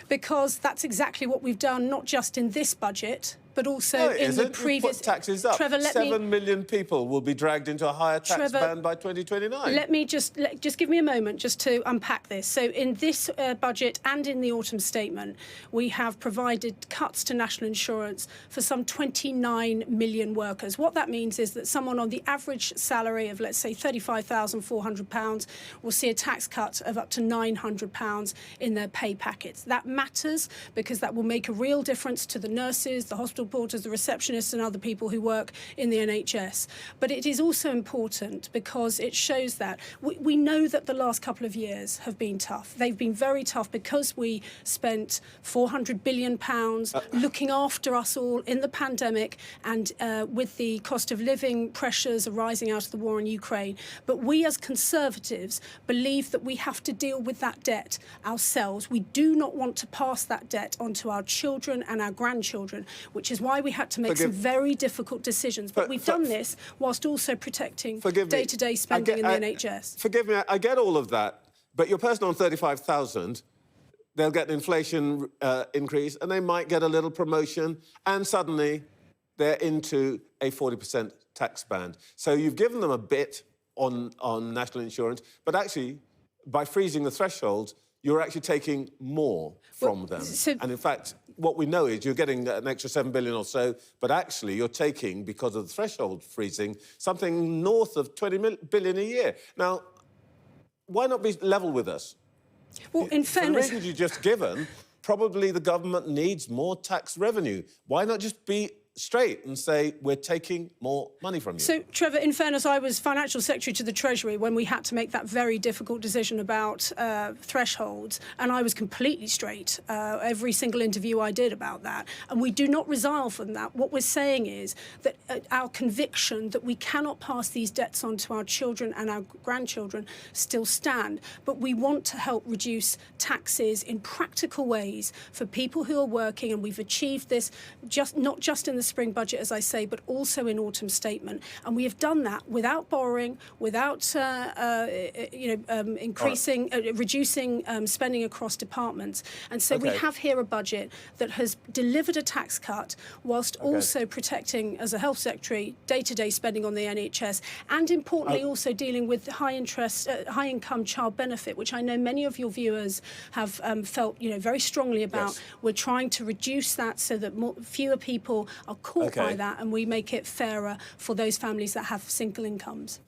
Because that's exactly what we've done, not just in this budget, but also in the previous... Put taxes up. Trevor, 7 million people will be dragged into a higher tax band by 2029. Let me just give me a moment just to unpack this. So in this budget and in the autumn statement, we have provided cuts to national insurance for some 29 million workers. What that means is that someone on the average salary of, let's say, £35,400 will see a tax cut of up to £900 in their pay packets. That matters because that will make a real difference to the nurses, the hospital porters, the receptionists and other people who work in the NHS. But it is also important because it shows that we know that the last couple of years have been tough. They've been very tough because we spent £400 billion looking after us all in the pandemic and with the cost of living pressures arising out of the war in Ukraine. But we as Conservatives believe that we have to deal with that debt ourselves. We do not want to pass that debt onto our children and our grandchildren, which is why we had to make some very difficult decisions. But we've done this whilst also protecting day-to-day spending in the NHS. Forgive me, I get all of that, but your person on 35,000, they'll get an inflation increase and they might get a little promotion and suddenly they're into a 40% tax band. So you've given them a bit on national insurance, but actually, by freezing the thresholds, you're actually taking more from them. And in fact, what we know is you're getting an extra 7 billion or so, but actually you're taking, because of the threshold freezing, something north of 20 billion a year. Now, why not be level with us? Well, in fairness... For the reasons you just given, probably the government needs more tax revenue. Why not just be straight and say, we're taking more money from you? So, Trevor, in fairness, I was Financial Secretary to the Treasury when we had to make that very difficult decision about thresholds, and I was completely straight every single interview I did about that. And we do not resolve from that. What we're saying is that our conviction that we cannot pass these debts on to our children and our grandchildren still stand. But we want to help reduce taxes in practical ways for people who are working, and we've achieved this not just in the spring budget, as I say, but also in autumn statement. And we have done that without borrowing, without reducing spending across departments. And so we have here a budget that has delivered a tax cut whilst also protecting, as a health secretary, day-to-day spending on the NHS, and importantly also dealing with high-income child benefit, which I know many of your viewers have felt very strongly about. Yes. We're trying to reduce that so that fewer people are caught by that, and we make it fairer for those families that have single incomes.